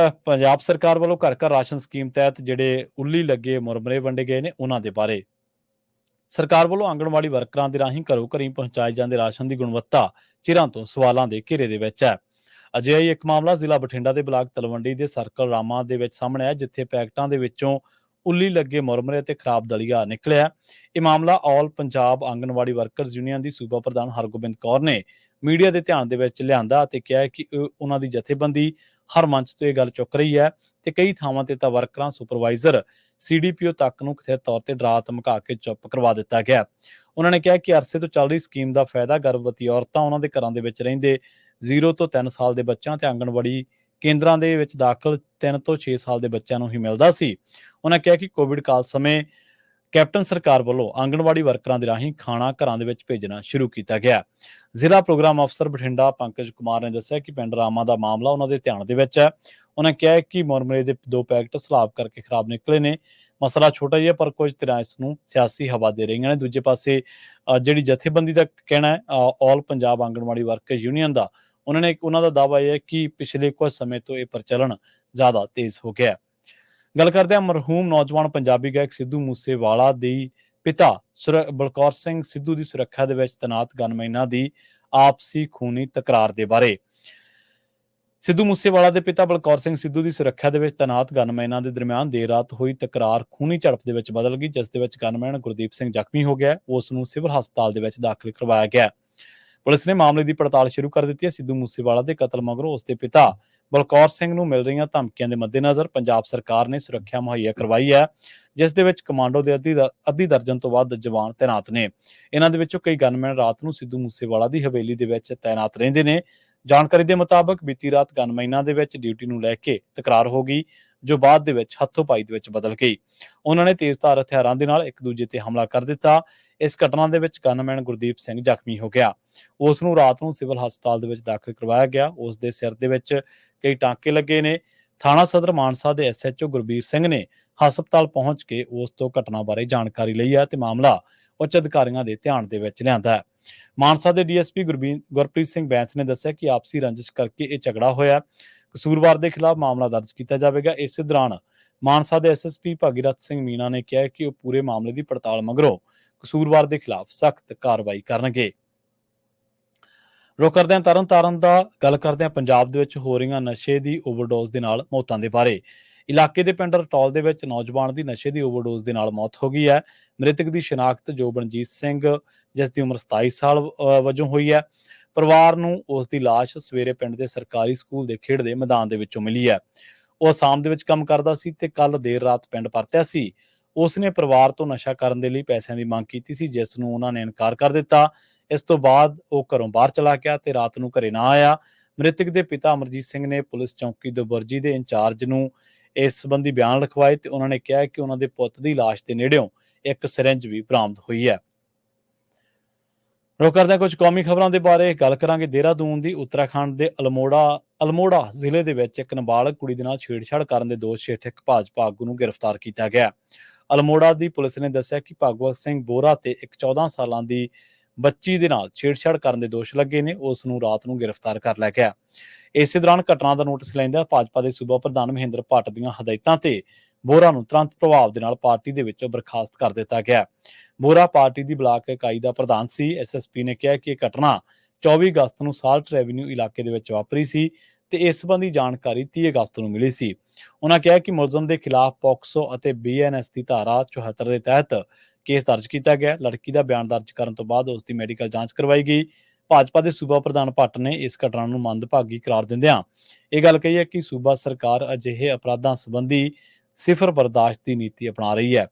ਪੰਜਾਬ ਸਰਕਾਰ ਵੱਲੋਂ ਘਰ ਘਰ ਰਾਸ਼ਨ ਸਕੀਮ ਤਹਿਤ ਜਿਹੜੇ ਉੱਲੀ ਲੱਗੇ ਮੁਰਮਰੇ ਵੰਡੇ ਗਏ ਨੇ ਉਹਨਾਂ ਦੇ ਬਾਰੇ। ਸਰਕਾਰ ਵੱਲੋਂ ਆਂਗਣਵਾੜੀ ਵਰਕਰਾਂ ਦੇ ਰਾਹੀਂ ਘਰੋਂ ਘਰੀ ਪਹੁੰਚਾਏ ਜਾਂਦੇ ਰਾਸ਼ਨ ਦੀ ਗੁਣਵੱਤਾ ਚਿਰਾਂ ਤੋਂ ਸਵਾਲਾਂ ਦੇ ਘੇਰੇ ਦੇ ਵਿੱਚ ਹੈ। ਅਜਿਹਾ ਹੀ ਇੱਕ ਮਾਮਲਾ ਜ਼ਿਲ੍ਹਾ ਬਠਿੰਡਾ ਦੇ ਬਲਾਕ ਤਲਵੰਡੀ ਦੇ ਸਰਕਲ ਰਾਮਾ ਦੇ ਵਿੱਚ ਸਾਹਮਣੇ ਆਇਆ, ਜਿੱਥੇ ਪੈਕਟਾਂ ਦੇ ਵਿੱਚੋਂ ਉੱਲੀ ਲੱਗੇ ਮੁਰਮਰੇ ਅਤੇ ਖਰਾਬ ਦਲੀਆ ਨਿਕਲਿਆ। ਇਹ ਮਾਮਲਾ ਆਲ ਪੰਜਾਬ ਆਂਗਣਵਾੜੀ ਵਰਕਰਜ਼ ਯੂਨੀਅਨ ਦੀ ਸੂਬਾ ਪ੍ਰਧਾਨ ਹਰਗੋਬਿੰਦ ਕੌਰ ਨੇ ਮੀਡੀਆ ਦੇ ਧਿਆਨ ਦੇ ਵਿੱਚ ਲਿਆਂਦਾ ਅਤੇ ਕਿਹਾ ਕਿ ਉਹਨਾਂ ਦੀ ਜਥੇਬੰਦੀ ਹਰ ਮੰਚ ਤੋਂ ਇਹ ਗੱਲ ਚੁੱਕ ਰਹੀ ਹੈ ਤੇ ਕਈ ਥਾਵਾਂ ਤੇ ਤਾਂ ਵਰਕਰਾਂ, ਸੁਪਰਵਾਈਜ਼ਰ, CDPO ਤੱਕ ਨੂੰ ਕਥਿਤ ਤੌਰ ਤੇ ਡਰਾ ਧਮਕਾ ਕੇ ਚੁੱਪ ਕਰਵਾ ਦਿੱਤਾ ਗਿਆ। ਉਹਨਾਂ ਨੇ ਕਿਹਾ ਕਿ ਅਰਸੇ ਤੋਂ ਚੱਲ ਰਹੀ ਸਕੀਮ ਦਾ ਫਾਇਦਾ ਗਰਭਵਤੀ ਔਰਤਾਂ, ਉਹਨਾਂ ਦੇ ਘਰਾਂ ਦੇ ਵਿੱਚ ਰਹਿੰਦੇ 0 ਤੋਂ 3 ਸਾਲ ਦੇ ਬੱਚਿਆਂ ਤੇ ਆਂਗਣਵਾੜੀ ਕੇਂਦਰਾਂ ਦੇ ਵਿੱਚ ਦਾਖਲ 3 ਤੋਂ 6 ਸਾਲ ਦੇ ਬੱਚਿਆਂ ਨੂੰ ਹੀ ਮਿਲਦਾ ਸੀ। ਉਹਨਾਂ ਕਿਹਾ ਕਿ ਕੋਵਿਡ ਕਾਲ ਸਮੇਂ ਕੈਪਟਨ ਸਰਕਾਰ ਵੱਲੋਂ ਆਂਗਣਵਾੜੀ ਵਰਕਰਾਂ ਦੇ ਰਾਹੀਂ ਖਾਣਾ ਘਰਾਂ ਦੇ ਵਿੱਚ ਭੇਜਣਾ ਸ਼ੁਰੂ ਕੀਤਾ ਗਿਆ। ਜ਼ਿਲ੍ਹਾ ਪ੍ਰੋਗਰਾਮ ਅਫਸਰ ਬਠਿੰਡਾ ਪੰਕਜ ਕੁਮਾਰ ਨੇ ਦੱਸਿਆ ਕਿ ਪਿੰਡ ਰਾਮਾ ਦਾ ਮਾਮਲਾ ਉਹਨਾਂ ਦੇ ਧਿਆਨ ਦੇ ਵਿੱਚ ਹੈ। ਉਹਨਾਂ ਕਿਹਾ ਕਿ ਮੁਰਮਰੇ ਦੇ 2 ਪੈਕਟ ਸਲਾਬ ਕਰਕੇ ਖਰਾਬ ਨਿਕਲੇ ਨੇ। ਮਸਲਾ ਛੋਟਾ ਹੀ ਹੈ, ਪਰ ਕੁਝ ਧਿਰਾਂ ਇਸ ਨੂੰ ਸਿਆਸੀ ਹਵਾ ਦੇ ਰਹੀਆਂ ਨੇ। ਦੂਜੇ ਪਾਸੇ ਜਿਹੜੀ ਜਥੇਬੰਦੀ ਦਾ ਕਹਿਣਾ ਹੈ ਆਲ ਪੰਜਾਬ ਆਂਗਣਵਾੜੀ ਵਰਕਰਜ਼ ਯੂਨੀਅਨ ਦਾ, ਉਹਨਾਂ ਦਾ ਦਾਅਵਾ ਇਹ ਹੈ ਕਿ ਪਿਛਲੇ ਕੁਝ ਸਮੇਂ ਤੋਂ ਇਹ ਪ੍ਰਚਲਨ ਜ਼ਿਆਦਾ ਤੇਜ਼ ਹੋ ਗਿਆ ਹੈ। ਗੱਲ ਕਰਦੇ ਹਾਂ ਮਰਹੂਮ ਨੌਜਵਾਨ ਪੰਜਾਬੀ ਗਾਇਕ ਸਿੱਧੂ ਮੂਸੇਵਾਲਾ ਦੀ ਪਿਤਾ ਬਲਕੌਰ ਸਿੰਘ ਸਿੱਧੂ ਦੀ ਸੁਰੱਖਿਆ ਦੇ ਵਿੱਚ ਤੈਨਾਤ ਗਨਮੈਨਾਂ ਦੀ ਆਪਸੀ ਖੂਨੀ ਤਕਰਾਰ ਦੇ ਬਾਰੇ। ਸਿੱਧੂ ਮੂਸੇਵਾਲਾ ਦੇ ਪਿਤਾ ਬਲਕੌਰ ਸਿੰਘ ਸਿੱਧੂ ਦੀ ਸੁਰੱਖਿਆ ਦੇ ਵਿੱਚ ਤੈਨਾਤ ਗਨਮੈਨਾਂ ਦੇ ਦਰਮਿਆਨ ਦੇਰ ਰਾਤ ਹੋਈ ਤਕਰਾਰ ਖੂਨੀ ਝੜਪ ਦੇ ਵਿੱਚ ਬਦਲ ਗਈ, ਜਿਸ ਦੇ ਵਿੱਚ ਗਨਮੈਨ ਗੁਰਦੀਪ ਸਿੰਘ ਜ਼ਖਮੀ ਹੋ ਗਿਆ। ਉਸ ਨੂੰ ਸਿਵਲ ਹਸਪਤਾਲ ਦੇ ਵਿੱਚ ਦਾਖਲ ਕਰਵਾਇਆ ਗਿਆ। ਪੁਲਿਸ ਨੇ ਮਾਮਲੇ ਦੀ ਪੜਤਾਲ ਸ਼ੁਰੂ ਕਰ ਦਿੱਤੀ ਹੈ। ਸਿੱਧੂ ਮੂਸੇਵਾਲਾ ਦੇ ਕਤਲ ਮਗਰੋਂ ਉਸ ਦੇ ਪਿਤਾ ਬਲਕੌਰ ਸਿੰਘ ਨੂੰ ਮਿਲ ਰਹੀਆਂ ਧਮਕੀਆਂ ਦੇ ਮੱਦੇਨਜ਼ਰ ਪੰਜਾਬ ਸਰਕਾਰ ਨੇ ਸੁਰੱਖਿਆ ਮੁਹੱਈਆ ਕਰਵਾਈ ਹੈ, ਜਿਸ ਦੇ ਵਿੱਚ ਕਮਾਂਡੋ ਦੇ ਅੱਧੀ ਦਰਜਨ ਤੋਂ ਵੱਧ ਜਵਾਨ ਤੈਨਾਤ ਨੇ। ਇਹਨਾਂ ਦੇ ਵਿੱਚੋਂ ਕਈ ਗਨਮੈਨ ਰਾਤ ਨੂੰ ਸਿੱਧੂ ਮੂਸੇਵਾਲਾ ਦੀ ਹਵੇਲੀ ਦੇ ਵਿੱਚ ਤੈਨਾਤ ਰਹਿੰਦੇ ਨੇ। ਜਾਣਕਾਰੀ ਦੇ ਮੁਤਾਬਕ ਬੀਤੀ ਰਾਤ ਗਨਮੈਨਾਂ ਦੇ ਵਿੱਚ ਡਿਊਟੀ ਨੂੰ ਲੈ ਕੇ ਤਕਰਾਰ ਹੋ ਗਈ, ਜੋ ਬਾਅਦ ਦੇ ਵਿੱਚ ਹੱਥੋਂ-ਪਾਈ ਦੇ ਵਿੱਚ ਬਦਲ ਗਈ। ਉਹਨਾਂ ਨੇ ਤੇਜ਼ਧਾਰ ਹਥਿਆਰਾਂ ਦੇ ਨਾਲ ਇੱਕ ਦੂਜੇ ਤੇ ਹਮਲਾ ਕਰ ਦਿੱਤਾ। ਇਸ ਘਟਨਾ ਦੇ ਵਿੱਚ ਗਨਮੈਨ ਗੁਰਦੀਪ ਸਿੰਘ ਜ਼ਖਮੀ ਹੋ ਗਿਆ। ਉਸ ਨੂੰ ਰਾਤ ਨੂੰ ਸਿਵਲ ਹਸਪਤਾਲ ਦੇ ਵਿੱਚ ਦਾਖਲ ਕਰਵਾਇਆ ਗਿਆ। ਉਸ ਦੇ ਸਿਰ ਦੇ ਵਿੱਚ ਕਈ ਟਾਂਕੇ ਲੱਗੇ ਨੇ। ਥਾਣਾ ਸਦਰ ਮਾਨਸਾ ਦੇ SHO ਗੁਰਬੀਰ ਸਿੰਘ ਨੇ ਹਸਪਤਾਲ ਪਹੁੰਚ ਕੇ ਉਸ ਤੋਂ ਘਟਨਾ ਬਾਰੇ ਜਾਣਕਾਰੀ ਲਈ ਹੈ ਤੇ ਮਾਮਲਾ ਉੱਚ ਅਧਿਕਾਰੀਆਂ ਦੇ ਧਿਆਨ ਦੇ ਵਿੱਚ ਲਿਆਂਦਾ ਹੈ। ਮਾਨਸਾ ਦੇ DSP ਗੁਰਪ੍ਰੀਤ ਸਿੰਘ ਬੈਂਸ ਨੇ ਦੱਸਿਆ ਕਿ ਆਪਸੀ ਰੰਜਿਸ਼ ਕਰਕੇ ਇਹ ਝਗੜਾ ਹੋਇਆ। ਕਸੂਰਵਾਰ ਦੇ ਖਿਲਾਫ ਮਾਮਲਾ ਦਰਜ ਕੀਤਾ ਜਾਵੇਗਾ। ਇਸੇ ਦੌਰਾਨ ਮਾਨਸਾ ਦੇ SSP ਭਾਗੀਰਥ ਸਿੰਘ ਮੀਨਾ ਨੇ ਕਿਹਾ ਕਿ ਉਹ ਪੂਰੇ ਮਾਮਲੇ ਦੀ ਪੜਤਾਲ ਮਗਰੋਂ ਕਸੂਰਵਾਰ ਦੇ ਖਿਲਾਫ ਸਖਤ ਕਾਰਵਾਈ ਕਰਨਗੇ। ਰੁਕ ਕਰਦੇ ਹਾਂ ਤਰਨਤਾਰਨ ਦਾ। ਗੱਲ ਕਰਦੇ ਹਾਂ ਪੰਜਾਬ ਦੇ ਵਿੱਚ ਹੋ ਰਹੀਆਂ ਨਸ਼ੇ ਦੀ ਓਵਰਡੋਜ਼ ਦੇ ਨਾਲ ਮੌਤਾਂ ਦੇ ਬਾਰੇ। ਇਲਾਕੇ ਦੇ ਪਿੰਡ ਰਟੌਲ ਦੇ ਵਿੱਚ ਨੌਜਵਾਨ ਦੀ ਨਸ਼ੇ ਦੀ ਓਵਰਡੋਜ਼ ਦੇ ਨਾਲ ਮੌਤ ਹੋ ਗਈ ਹੈ। ਮ੍ਰਿਤਕ ਦੀ ਸ਼ਨਾਖਤ ਜੋਬਨਜੀਤ ਸਿੰਘ, ਜਿਸ ਦੀ ਉਮਰ 27 ਸਾਲ ਵਜੋਂ ਹੋਈ ਹੈ। ਪਰਿਵਾਰ ਨੂੰ ਉਸ ਦੀ ਲਾਸ਼ ਸਵੇਰੇ ਪਿੰਡ ਦੇ ਸਰਕਾਰੀ ਸਕੂਲ ਦੇ ਖੇਡ ਦੇ ਮੈਦਾਨ ਦੇ ਵਿੱਚੋਂ ਮਿਲੀ ਹੈ। ਉਹ ਅਸਾਮ ਦੇ ਵਿੱਚ ਕੰਮ ਕਰਦਾ ਸੀ ਤੇ ਕੱਲ ਦੇਰ ਰਾਤ ਪਿੰਡ ਪਰਤਿਆ ਸੀ। ਉਸ ਨੇ ਪਰਿਵਾਰ ਤੋਂ ਨਸ਼ਾ ਕਰਨ ਦੇ ਲਈ ਪੈਸਿਆਂ ਦੀ ਮੰਗ ਕੀਤੀ ਸੀ, ਜਿਸ ਨੂੰ ਉਹਨਾਂ ਨੇ ਇਨਕਾਰ ਕਰ ਦਿੱਤਾ। ਇਸ ਤੋਂ ਬਾਅਦ ਉਹ ਘਰੋਂ ਬਾਹਰ ਚਲਾ ਗਿਆ ਤੇ ਰਾਤ ਨੂੰ ਘਰੇ ਨਾ ਆਇਆ। ਮ੍ਰਿਤਕ ਦੇ ਪਿਤਾ ਅਮਰਜੀਤ ਸਿੰਘ ਨੇ ਪੁਲਿਸ ਚੌਕੀ ਦੁਬਰਜੀ ਦੇ ਇੰਚਾਰਜ ਨੂੰ ਇਸ ਸੰਬੰਧੀ ਬਿਆਨ ਲਿਖਵਾਏ ਤੇ ਉਹਨਾਂ ਨੇ ਕਿਹਾ ਕਿ ਉਹਨਾਂ ਦੇ ਪੁੱਤ ਦੀ ਲਾਸ਼ ਦੇ ਨੇੜਿਓਂ ਇੱਕ ਸਿਰਿੰਜ ਵੀ ਬਰਾਮਦ ਹੋਈ ਹੈ। ਰੁਕ ਕਰਦੇ ਹਾਂ ਕੁਝ ਕੌਮੀ ਖਬਰਾਂ ਦੇ ਬਾਰੇ। ਗੱਲ ਕਰਾਂਗੇ ਦੇਹਰਾਦੂਨ ਦੀ। ਉੱਤਰਾਖੰਡ ਦੇ ਅਲਮੋੜਾ ਜ਼ਿਲ੍ਹੇ ਦੇ ਵਿੱਚ ਇੱਕ ਨਾਬਾਲਗ ਕੁੜੀ ਦੇ ਨਾਲ ਛੇੜਛਾੜ ਕਰਨ ਦੇ ਦੋਸ਼ ਹੇਠ ਇੱਕ ਭਾਜਪਾ ਆਗੂ ਨੂੰ ਗ੍ਰਿਫਤਾਰ ਕੀਤਾ ਗਿਆ। ਅਲਮੋੜਾ ਦੀ ਪੁਲਿਸ ਨੇ ਦੱਸਿਆ ਕਿ ਭਗਵਤ ਸਿੰਘ ਬੋਰਾ ਤੇ ਇੱਕ 14 ਸਾਲਾਂ ਦੀ ਬੱਚੀ ਦੇ ਨਾਲ ਛੇੜਛਾੜ ਕਰਨ ਦੇ ਦੋਸ਼ ਲੱਗੇ ਨੇ। ਉਸ ਨੂੰ ਰਾਤ ਨੂੰ ਗ੍ਰਿਫਤਾਰ ਕਰ ਲਿਆ ਗਿਆ। ਇਸੇ ਦੌਰਾਨ ਘਟਨਾ ਦਾ ਨੋਟਿਸ ਲੈਂਦਿਆਂ ਭਾਜਪਾ ਦੇ ਸੂਬਾ ਪ੍ਰਧਾਨ ਮਹਿੰਦਰ ਭੱਟ ਦੀਆਂ ਹਦਾਇਤਾਂ ਤੇ ਬੋਰਾ ਨੂੰ ਤੁਰੰਤ ਪ੍ਰਭਾਵ ਦੇ ਨਾਲ ਪਾਰਟੀ ਦੇ ਵਿੱਚੋਂ ਬਰਖਾਸਤ ਕਰ ਦਿੱਤਾ ਗਿਆ। ਬੋਰਾ ਪਾਰਟੀ ਦੀ ਬਲਾਕ ਇਕਾਈ ਦਾ ਪ੍ਰਧਾਨ ਸੀ। SSP ਨੇ ਕਿਹਾ ਕਿ ਇਹ ਘਟਨਾ 24 ਅਗਸਤ ਨੂੰ ਸਾਲਟ ਰੈਵਨਿਊ ਇਲਾਕੇ ਦੇ ਵਿੱਚ ਵਾਪਰੀ ਸੀ। ਤੇ ਇਸ ਸੰਬੰਧੀ ਜਾਣਕਾਰੀ 30 ਅਗਸਤ ਨੂੰ ਮਿਲੀ ਸੀ। ਉਹਨਾਂ ਕਿਹਾ ਕਿ ਮੁਲਜ਼ਮ ਦੇ ਖਿਲਾਫ ਪੋਕਸੋ ਅਤੇ BNS ਦੀ ਧਾਰਾ 74 ਦੇ ਤਹਿਤ ਕੇਸ ਦਰਜ ਕੀਤਾ ਗਿਆ। ਲੜਕੀ ਦਾ ਬਿਆਨ ਦਰਜ ਕਰਨ ਤੋਂ ਬਾਅਦ ਉਸ ਦੀ ਮੈਡੀਕਲ ਜਾਂਚ ਕਰਵਾਈ ਗਈ। ਭਾਜਪਾ ਦੇ ਸੂਬਾ ਪ੍ਰਧਾਨ ਭੱਟ ਨੇ ਇਸ ਘਟਨਾ ਨੂੰ ਮੰਦਭਾਗੀ ਕਰਾਰ ਦਿੰਦਿਆਂ ਇਹ ਗੱਲ ਕਹੀ ਹੈ ਕਿ ਸੂਬਾ ਸਰਕਾਰ ਅਜਿਹੇ ਅਪਰਾਧਾਂ ਸੰਬੰਧੀ ਸਿਫਰ ਬਰਦਾਸ਼ਤ ਦੀ ਨੀਤੀ ਅਪਣਾ ਰਹੀ ਹੈ।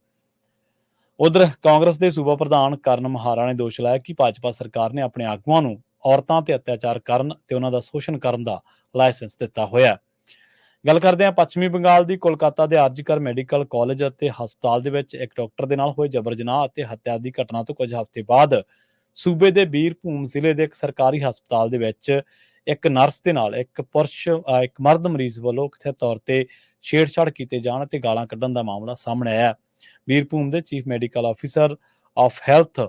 ਉਧਰ ਕਾਂਗਰਸ ਦੇ ਸੂਬਾ ਪ੍ਰਧਾਨ ਕਰਨ ਮਹਾਰਾ ਨੇ ਦੋਸ਼ ਲਾਇਆ ਕਿ ਭਾਜਪਾ ਸਰਕਾਰ ਨੇ ਆਪਣੇ ਆਗੂਆਂ ਨੂੰ ਔਰਤਾਂ ਤੇ ਅਤਿਆਚਾਰ ਕਰਨ ਤੇ ਉਹਨਾਂ ਦਾ ਸ਼ੋਸ਼ਣ ਕਰਨ ਦਾ ਲਾਇਸੈਂਸ ਦਿੱਤਾ ਹੋਇਆ ਹੈ। ਗੱਲ ਕਰਦੇ ਹਾਂ ਪੱਛਮੀ ਬੰਗਾਲ ਦੀ ਕੋਲਕਾਤਾ ਦੇ ਆਰਜੀਕਰ ਮੈਡੀਕਲ ਕਾਲਜ ਅਤੇ ਹਸਪਤਾਲ ਦੇ ਵਿੱਚ ਇੱਕ ਡਾਕਟਰ ਦੇ ਨਾਲ ਹੋਏ ਜਬਰ ਜਨਾਹ ਅਤੇ ਹੱਤਿਆ ਦੀ ਘਟਨਾ ਤੋਂ ਕੁਝ ਹਫ਼ਤੇ ਬਾਅਦ ਸੂਬੇ ਦੇ ਬੀਰਭੂਮ ਜ਼ਿਲ੍ਹੇ ਦੇ ਇੱਕ ਸਰਕਾਰੀ ਹਸਪਤਾਲ ਦੇ ਵਿੱਚ ਇੱਕ ਨਰਸ ਦੇ ਨਾਲ ਇੱਕ ਮਰਦ ਮਰੀਜ਼ ਵੱਲੋਂ ਕਥਿਤ ਤੌਰ ਤੇ ਛੇੜਛਾੜ ਕੀਤੇ ਜਾਣ ਅਤੇ ਗਾਲਾਂ ਕੱਢਣ ਦਾ ਮਾਮਲਾ ਸਾਹਮਣੇ ਆਇਆ। ਬੀਰਭੂਮ ਦੇ chief medical officer of health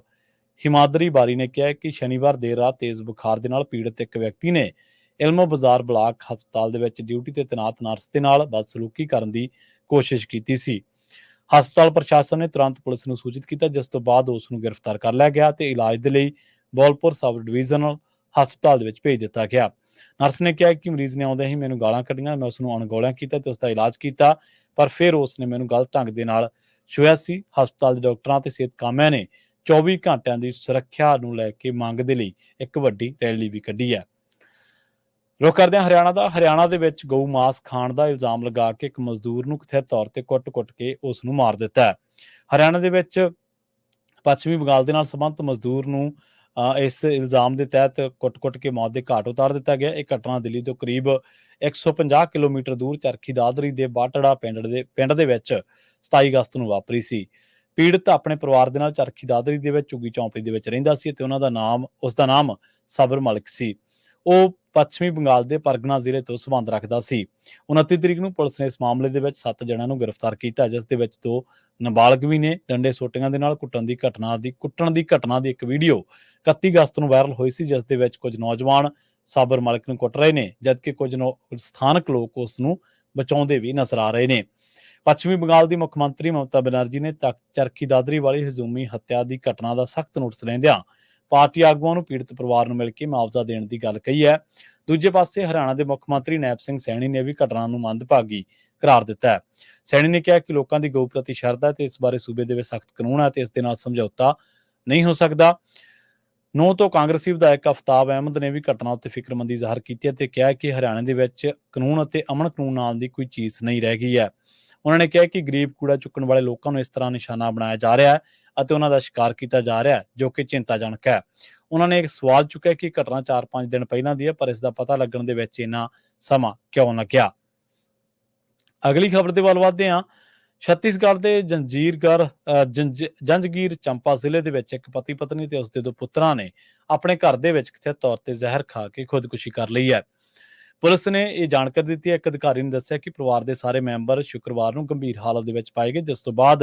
Himadri Bari ਨੇ ਕਿਹਾ ਕਿ ਸ਼ਨੀਵਾਰ ਦੇਰ ਰਾਤ ਤੇਜ਼ ਬੁਖਾਰ ਦੇ ਨਾਲ ਪੀੜਤ ਇੱਕ ਵਿਅਕਤੀ ਨੇ ਇਲਮੋ ਬਾਜ਼ਾਰ ਬਲਾਕ ਹਸਪਤਾਲ ਦੇ ਵਿੱਚ ਡਿਊਟੀ ਤੇ ਤੈਨਾਤ ਨਰਸ ਦੇ ਨਾਲ ਬਦਸਲੂਕੀ ਕਰਨ ਦੀ ਕੋਸ਼ਿਸ਼ ਕੀਤੀ ਸੀ। ਹਸਪਤਾਲ ਪ੍ਰਸ਼ਾਸਨ ਨੇ ਤੁਰੰਤ ਪੁਲਿਸ ਨੂੰ ਸੂਚਿਤ ਕੀਤਾ, ਜਿਸ ਤੋਂ ਬਾਅਦ ਉਸ ਨੂੰ ਗ੍ਰਿਫਤਾਰ ਕਰ ਲਿਆ ਗਿਆ ਤੇ ਇਲਾਜ ਦੇ ਲਈ ਬੋਲਪੁਰ ਸਬ ਡਿਵੀਜ਼ਨਲ ਹਸਪਤਾਲ ਦੇ ਵਿੱਚ ਭੇਜ ਦਿੱਤਾ ਗਿਆ। ਨਰਸ ਨੇ ਕਿਹਾ ਕਿ ਮਰੀਜ਼ ਨੇ ਆਉਂਦੇ ਹੀ ਮੈਨੂੰ ਗਾਲਾਂ ਕੱਢੀਆਂ, ਮੈਂ ਉਸ ਨੂੰ ਅਣਗੌਲਿਆ ਕੀਤਾ ਤੇ ਉਸ ਦਾ ਇਲਾਜ ਕੀਤਾ, ਪਰ ਫਿਰ ਉਸ ਨੇ ਮੈਨੂੰ ਗਲਤ ਢੰਗ ਦੇ ਨਾਲ ਛੁਇਆ ਸੀ। ਹਸਪਤਾਲ ਦੇ ਡਾਕਟਰਾਂ ਤੇ ਸਿਹਤ ਕਾਮਿਆਂ ਨੇ 24 ਘੰਟਿਆਂ ਦੀ ਸੁਰੱਖਿਆ ਨੂੰ ਲੈ ਕੇ ਮੰਗ ਦੇ ਲਈ ਇੱਕ ਵੱਡੀ ਰੈਲੀ ਵੀ ਕੱਢੀ ਹੈ। ਰੁੱਖ ਕਰਦੇ ਹਾਂ ਹਰਿਆਣਾ ਦਾ। ਹਰਿਆਣਾ ਦੇ ਵਿੱਚ ਗਊ ਮਾਸ ਖਾਣ ਦਾ ਇਲਜ਼ਾਮ ਲਗਾ ਕੇ ਇੱਕ ਮਜ਼ਦੂਰ ਨੂੰ ਕਥਿਤ ਤੌਰ ਤੇ ਕੁੱਟ-ਕੁੱਟ ਕੇ ਉਸ ਨੂੰ ਮਾਰ ਦਿੱਤਾ ਹੈ। ਹਰਿਆਣਾ ਦੇ ਵਿੱਚ ਪੱਛਮੀ ਬੰਗਾਲ ਦੇ ਨਾਲ ਸੰਬੰਧਿਤ ਮਜ਼ਦੂਰ ਨੂੰ ਇਸ ਇਲਜ਼ਾਮ ਦੇ ਤਹਿਤ ਕੁੱਟ-ਕੁੱਟ ਕੇ ਮੌਤ ਦੇ ਘਾਟ ਉਤਾਰ ਦਿੱਤਾ ਗਿਆ। ਇਹ ਘਟਨਾ ਦਿੱਲੀ ਤੋਂ ਕਰੀਬ 150 ਕਿਲੋਮੀਟਰ ਦੂਰ ਚਰਖੀ ਦਾਦਰੀ ਦੇ ਬਾਟੜਾ ਪਿੰਡ ਦੇ ਵਿੱਚ 27 ਅਗਸਤ ਨੂੰ ਵਾਪਰੀ ਸੀ। ਪੀੜਤ ਆਪਣੇ ਪਰਿਵਾਰ ਦੇ ਨਾਲ ਚਰਖੀ ਦਾਦਰੀ ਦੇ ਵਿੱਚ ਝੁੱਗੀ ਚੌਂਪੜੀ ਦੇ ਵਿੱਚ ਰਹਿੰਦਾ ਸੀ ਅਤੇ ਉਸ ਦਾ ਨਾਮ ਸਬਰ ਮਲਿਕ ਸੀ। ਉਹ ਪੱਛਮੀ ਬੰਗਾਲ ਦੇ ਪਰਗਨਾ ਜ਼ਿਲ੍ਹੇ ਤੋਂ ਸੰਬੰਧ ਰੱਖਦਾ ਸੀ। 29 ਤਰੀਕ ਨੂੰ ਪੁਲਿਸ ਨੇ ਇਸ ਮਾਮਲੇ ਦੇ ਵਿੱਚ 7 ਜਣਿਆਂ ਨੂੰ ਗ੍ਰਿਫਤਾਰ ਕੀਤਾ, ਜਿਸ ਦੇ ਵਿੱਚ 2 ਨਾਬਾਲਗ ਵੀ ਨੇ। ਡੰਡੇ ਸੋਟੀਆਂ ਦੇ ਨਾਲ ਕੁੱਟਣ ਦੀ ਘਟਨਾ ਦੀ ਇੱਕ ਵੀਡੀਓ 31 ਅਗਸਤ ਨੂੰ ਵਾਇਰਲ ਹੋਈ ਸੀ, ਜਿਸ ਦੇ ਵਿੱਚ ਕੁਝ ਨੌਜਵਾਨ ਸਾਬਰ ਮਲਿਕ ਨੂੰ ਕੁੱਟ ਰਹੇ ਨੇ, ਜਦਕਿ ਕੁਝ ਸਥਾਨਕ ਲੋਕ ਉਸ ਨੂੰ ਬਚਾਉਂਦੇ ਵੀ ਨਜ਼ਰ ਆ ਰਹੇ ਨੇ। ਪੱਛਮੀ ਬੰਗਾਲ ਦੀ ਮੁੱਖ ਮੰਤਰੀ ਮਮਤਾ ਬੈਨਰਜੀ ਨੇ ਚਰਖੀ ਦਾਦਰੀ ਵਾਲੀ ਹਜੂਮੀ ਹੱਤਿਆ ਦੀ ਘਟਨਾ ਦਾ ਸਖਤ ਨੋਟਿਸ ਲੈਂਦਿਆਂ ਪਾਰਟੀ ਆਗੂਆਂ ਨੂੰ ਪੀੜਤ ਪਰਿਵਾਰ ਨੂੰ ਮਿਲ ਕੇ ਮੁਆਵਜ਼ਾ ਦੇਣ ਦੀ ਗੱਲ ਕਹੀ ਹੈ। ਦੂਜੇ ਪਾਸੇ ਹਰਿਆਣਾ ਦੇ ਮੁੱਖ ਮੰਤਰੀ ਨੈਬ ਸਿੰਘ ਸੈਣੀ ਨੇ ਵੀ ਘਟਨਾ ਨੂੰ ਮੰਦਭਾਗੀ ਕਰਾਰ ਦਿੱਤਾ ਹੈ। ਸੈਣੀ ਨੇ ਕਿਹਾ ਕਿ ਲੋਕਾਂ ਦੀ ਗਊ ਪ੍ਰਤੀ ਸ਼ਰਧਾ ਤੇ ਇਸ ਬਾਰੇ ਸੂਬੇ ਦੇ ਵਿੱਚ ਸਖਤ ਕਾਨੂੰਨ ਹੈ ਤੇ ਇਸ ਦੇ ਨਾਲ ਸਮਝੌਤਾ ਨਹੀਂ ਹੋ ਸਕਦਾ। 9 ਤੋਂ ਕਾਂਗਰਸੀ ਵਿਧਾਇਕ ਅਫਤਾਬ ਅਹਿਮਦ ਨੇ ਵੀ ਘਟਨਾ ਉੱਤੇ ਫਿਕਰਮੰਦੀ ਜ਼ਾਹਰ ਕੀਤੀ ਅਤੇ ਕਿਹਾ ਕਿ ਹਰਿਆਣਾ ਦੇ ਵਿੱਚ ਕਾਨੂੰਨ ਅਤੇ ਅਮਨ ਕਾਨੂੰਨ ਨਾਮ ਦੀ ਕੋਈ ਚੀਜ਼ ਨਹੀਂ ਰਹਿ ਗਈ ਹੈ। ਉਹਨਾਂ ਨੇ ਕਿਹਾ ਕਿ ਗਰੀਬ ਕੂੜਾ ਚੁੱਕਣ ਵਾਲੇ ਲੋਕਾਂ ਨੂੰ ਇਸ ਤਰ੍ਹਾਂ ਨਿਸ਼ਾਨਾ ਬਣਾਇਆ ਜਾ ਰਿਹਾ ਹੈ ਅਤੇ ਉਹਨਾਂ ਦਾ ਸ਼ਿਕਾਰ ਕੀਤਾ ਜਾ ਰਿਹਾ ਹੈ, ਜੋ ਕਿ ਚਿੰਤਾਜਨਕ ਹੈ। ਉਹਨਾਂ ਨੇ ਇੱਕ ਸਵਾਲ ਚੁੱਕਿਆ ਕਿ ਘਟਨਾ 4-5 ਦਿਨ ਪਹਿਲਾਂ ਦੀ ਹੈ, ਪਰ ਇਸ ਦਾ ਪਤਾ ਲੱਗਣ ਦੇ ਵਿੱਚ ਇੰਨਾ ਸਮਾਂ ਕਿਉਂ ਲੱਗਿਆ। ਅਗਲੀ ਖਬਰ ਦੇ ਵੱਲ ਵਧਦੇ ਹਾਂ। ਛੱਤੀਸਗੜ੍ਹ ਦੇ ਜੰਜਗੀਰ ਚੰਪਾ ਜ਼ਿਲ੍ਹੇ ਦੇ ਵਿੱਚ ਇੱਕ ਪਤੀ ਪਤਨੀ ਤੇ ਉਸਦੇ 2 ਪੁੱਤਰਾਂ ਨੇ ਆਪਣੇ ਘਰ ਦੇ ਵਿੱਚ ਕਥਿਤ ਤੌਰ ਤੇ ਜ਼ਹਿਰ ਖਾ ਕੇ ਖੁਦਕੁਸ਼ੀ ਕਰ ਲਈ ਹੈ। ਪੁਲਿਸ ਨੇ ਇਹ ਜਾਣਕਾਰੀ ਦਿੱਤੀ ਹੈ। ਇੱਕ ਅਧਿਕਾਰੀ ਨੇ ਦੱਸਿਆ ਕਿ ਪਰਿਵਾਰ ਦੇ ਸਾਰੇ ਮੈਂਬਰ ਸ਼ੁੱਕਰਵਾਰ ਨੂੰ ਗੰਭੀਰ ਹਾਲਤ ਦੇ ਵਿੱਚ ਪਾਏ ਗਏ, ਜਿਸ ਤੋਂ ਬਾਅਦ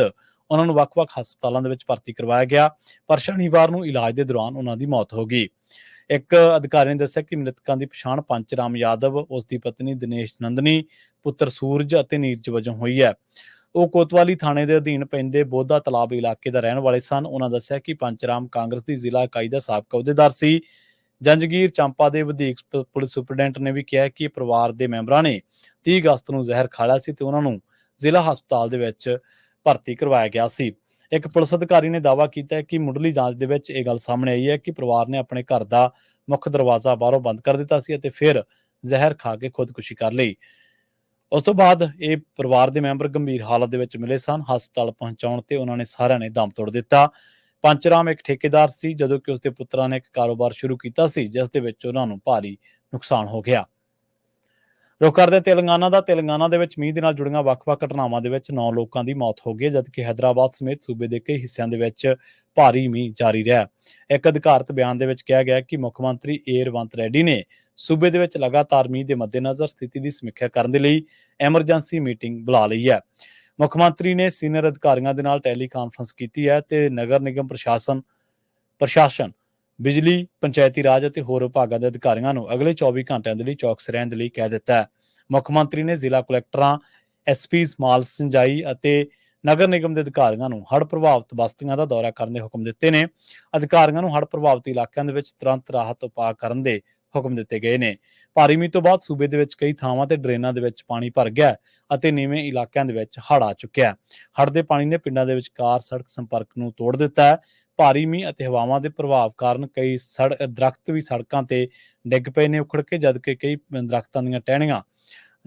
ਉਹਨਾਂ ਨੂੰ ਵੱਖ-ਵੱਖ ਹਸਪਤਾਲਾਂ ਦੇ ਵਿੱਚ ਭਰਤੀ ਕਰਵਾਇਆ ਗਿਆ, ਪਰ ਸ਼ਨੀਵਾਰ ਨੂੰ ਇਲਾਜ ਦੇ ਦੌਰਾਨ ਉਹਨਾਂ ਦੀ ਮੌਤ ਹੋ ਗਈ। ਇੱਕ ਅਧਿਕਾਰੀ ਨੇ ਦੱਸਿਆ ਕਿ ਮ੍ਰਿਤਕਾਂ ਦੀ ਪਛਾਣ ਪੰਚਰਾਮ ਯਾਦਵ, ਉਸ ਦੀ ਪਤਨੀ ਦਿਨੇਸ਼ ਨੰਦਨੀ, ਪੁੱਤਰ ਸੂਰਜ ਅਤੇ ਨੀਰਜ ਵਜੋਂ ਹੋਈ ਹੈ। ਉਹ ਕੋਤਵਾਲੀ ਥਾਣੇ ਦੇ ਅਧੀਨ ਪੈਂਦੇ ਬੋਧਾ ਤਲਾਬ ਇਲਾਕੇ ਦਾ ਰਹਿਣ ਵਾਲੇ ਸਨ। ਉਹਨਾਂ ਦੱਸਿਆ ਕਿ ਪੰਚਰਾਮ ਕਾਂਗਰਸ ਦੀ ਜ਼ਿਲ੍ਹਾ ਇਕਾਈ ਦਾ ਸਾਬਕਾ ਅਹੁਦੇਦਾਰ ਸੀ। ਜੰਜਗੀਰ ਚੰਪਾ ਦੇ ਵਧੀਕ ਪੁਲਿਸ ਸੁਪਰਡੈਂਟ ਨੇ ਵੀ ਕਿਹਾ ਕਿ ਪਰਿਵਾਰ ਦੇ ਮੈਂਬਰਾਂ ਨੇ 30 ਅਗਸਤ ਨੂੰ ਜ਼ਹਿਰ ਖਾ ਲਿਆ ਸੀ ਤੇ ਉਹਨਾਂ ਨੂੰ ਜ਼ਿਲ੍ਹਾ ਹਸਪਤਾਲ ਦੇ ਵਿੱਚ ਭਰਤੀ ਕਰਵਾਇਆ ਗਿਆ ਸੀ। ਇੱਕ ਪੁਲਿਸ ਅਧਿਕਾਰੀ ਨੇ ਦਾਅਵਾ ਕੀਤਾ ਹੈ ਕਿ ਮੁੱਢਲੀ ਜਾਂਚ ਦੇ ਵਿੱਚ ਇਹ ਗੱਲ ਸਾਹਮਣੇ ਆਈ ਹੈ ਕਿ ਪਰਿਵਾਰ ਨੇ ਆਪਣੇ ਘਰ ਦਾ ਮੁੱਖ ਦਰਵਾਜ਼ਾ ਬਾਹਰੋਂ ਬੰਦ ਕਰ ਦਿੱਤਾ ਸੀ ਅਤੇ ਫਿਰ ਜ਼ਹਿਰ ਖਾ ਕੇ ਖੁਦਕੁਸ਼ੀ ਕਰ ਲਈ। ਉਸ ਤੋਂ ਬਾਅਦ ਇਹ ਪਰਿਵਾਰ ਦੇ ਮੈਂਬਰ ਗੰਭੀਰ ਹਾਲਤ ਦੇ ਵਿੱਚ ਮਿਲੇ ਸਨ। ਹਸਪਤਾਲ ਪਹੁੰਚਾਉਣ ਤੇ ਉਹਨਾਂ ਨੇ ਸਾਰਿਆਂ ਨੇ ਦਮ ਤੋੜ ਦਿੱਤਾ। ਪੰਚਰਾਮ ਇੱਕ ਠੇਕੇਦਾਰ ਸੀ, ਜਦੋਂ ਕਿ ਉਸਦੇ ਪੁੱਤਰਾਂ ਨੇ ਇੱਕ ਕਾਰੋਬਾਰ ਸ਼ੁਰੂ ਕੀਤਾ ਸੀ, ਜਿਸ ਦੇ ਵਿੱਚ ਉਹਨਾਂ ਨੂੰ ਭਾਰੀ ਨੁਕਸਾਨ ਹੋ ਗਿਆ। ਰੁੱਖ ਕਰਦੇ ਤੇਲੰਗਾਨਾ ਦਾ। ਤੇਲੰਗਾਨਾ ਦੇ ਵਿੱਚ ਮੀਂਹ ਦੇ ਨਾਲ ਜੁੜੀਆਂ ਵੱਖ-ਵੱਖ ਘਟਨਾਵਾਂ ਦੇ ਵਿੱਚ 9 ਲੋਕਾਂ ਦੀ ਮੌਤ ਹੋ ਗਈ ਹੈ, ਜਦਕਿ ਹੈਦਰਾਬਾਦ ਸਮੇਤ ਸੂਬੇ ਦੇ ਕਈ ਹਿੱਸਿਆਂ ਦੇ ਵਿੱਚ ਭਾਰੀ ਮੀਂਹ ਜਾਰੀ ਰਿਹਾ। ਇੱਕ ਅਧਿਕਾਰਤ ਬਿਆਨ ਦੇ ਵਿੱਚ ਕਿਹਾ ਗਿਆ ਕਿ ਮੁੱਖ ਮੰਤਰੀ ਏ ਰਵੰਤ ਰੈਡੀ ਨੇ ਸੂਬੇ ਦੇ ਵਿੱਚ ਲਗਾਤਾਰ ਮੀਂਹ ਦੇ ਮੱਦੇਨਜ਼ਰ ਸਥਿਤੀ ਦੀ ਸਮੀਖਿਆ ਕਰਨ ਦੇ ਲਈ ਐਮਰਜੈਂਸੀ ਮੀਟਿੰਗ ਬੁਲਾ ਲਈ ਹੈ। ਮੁੱਖ ਮੰਤਰੀ ਨੇ ਸੀਨੀਅਰ ਅਧਿਕਾਰੀਆਂ ਦੇ ਨਾਲ ਟੈਲੀ ਕਾਨਫਰੰਸ ਕੀਤੀ ਹੈ ਤੇ ਨਗਰ ਨਿਗਮ ਪ੍ਰਸ਼ਾਸਨ, ਬਿਜਲੀ, ਪੰਚਾਇਤੀ ਰਾਜ ਅਤੇ ਹੋਰ ਵਿਭਾਗਾਂ ਦੇ ਅਧਿਕਾਰੀਆਂ ਨੂੰ ਅਗਲੇ 24 ਘੰਟਿਆਂ ਦੇ ਲਈ ਚੌਕਸ ਰਹਿਣ ਦੇ ਲਈ ਕਹਿ ਦਿੱਤਾ ਹੈ। ਮੁੱਖ ਮੰਤਰੀ ਨੇ ਜ਼ਿਲ੍ਹਾ ਕੁਲੈਕਟਰਾਂ, ਐਸਪੀਜ਼, ਮਾਲ ਸਿੰਜਾਈ ਅਤੇ ਨਗਰ ਨਿਗਮ ਦੇ ਅਧਿਕਾਰੀਆਂ ਨੂੰ ਹੜ੍ਹ ਪ੍ਰਭਾਵਿਤ ਬਸਤੀਆਂ ਦਾ ਦੌਰਾ ਕਰਨ ਦੇ ਹੁਕਮ ਦਿੱਤੇ ਨੇ। ਅਧਿਕਾਰੀਆਂ ਨੂੰ ਹੜ੍ਹ ਪ੍ਰਭਾਵਿਤ ਇਲਾਕਿਆਂ ਦੇ ਵਿੱਚ ਤੁਰੰਤ ਰਾਹਤ ਉਪਾਅ ਕਰਨ ਦੇ ਹੁਕਮ ਦਿੱਤੇ ਗਏ ਨੇ। ਭਾਰੀ ਮੀਂਹ ਤੋਂ ਬਾਅਦ ਸੂਬੇ ਦੇ ਵਿੱਚ ਕਈ ਥਾਵਾਂ ਤੇ ਡਰੇਨਾਂ ਦੇ ਵਿੱਚ ਪਾਣੀ ਭਰ ਗਿਆ ਹੈ ਅਤੇ ਨੀਵੇਂ ਇਲਾਕਿਆਂ ਦੇ ਵਿੱਚ ਹੜ੍ਹ ਆ ਚੁੱਕਿਆ ਹੈ। ਹੜ੍ਹ ਦੇ ਪਾਣੀ ਨੇ ਪਿੰਡਾਂ ਦੇ ਵਿਚਕਾਰ ਸੜਕ ਸੰਪਰਕ ਨੂੰ ਤੋੜ ਦਿੱਤਾ ਹੈ। ਭਾਰੀ ਮੀਂਹ ਅਤੇ ਹਵਾਵਾਂ ਦੇ ਪ੍ਰਭਾਵ ਕਾਰਨ ਕਈ ਦਰਖਤ ਵੀ ਸੜਕਾਂ ਤੇ ਡਿੱਗ ਪਏ ਨੇ ਉਖੜ ਕੇ, ਜਦਕਿ ਕਈ ਦਰਖਤਾਂ ਦੀਆਂ ਟਹਿਣੀਆਂ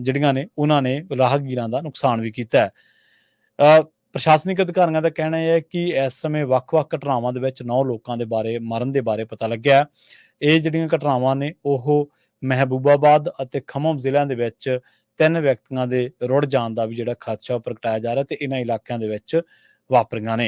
ਜਿਹੜੀਆਂ ਨੇ ਉਹਨਾਂ ਨੇ ਰਾਹਗੀਰਾਂ ਦਾ ਨੁਕਸਾਨ ਵੀ ਕੀਤਾ ਹੈ। ਪ੍ਰਸ਼ਾਸਨਿਕ ਅਧਿਕਾਰੀਆਂ ਦਾ ਕਹਿਣਾ ਹੈ ਕਿ ਇਸ ਸਮੇਂ ਵੱਖ-ਵੱਖ ਘਟਨਾਵਾਂ ਦੇ ਵਿੱਚ 9 ਲੋਕਾਂ ਦੇ ਮਰਨ ਦੇ ਬਾਰੇ ਪਤਾ ਲੱਗਿਆ। ਇਹ ਜਿਹੜੀਆਂ ਘਟਨਾਵਾਂ ਨੇ ਉਹ ਮਹਿਬੂਬਾਬਾਦ ਅਤੇ ਖੰਭਮ ਜ਼ਿਲ੍ਹਿਆਂ ਦੇ ਵਿੱਚ 3 ਵਿਅਕਤੀਆਂ ਦੇ ਰੁੜ ਜਾਣ ਦਾ ਵੀ ਜਿਹੜਾ ਖਦਸ਼ਾ ਪ੍ਰਗਟਾਇਆ ਜਾ ਰਿਹਾ ਤੇ ਇਹਨਾਂ ਇਲਾਕਿਆਂ ਦੇ ਵਿੱਚ ਵਾਪਰੀਆਂ ਨੇ।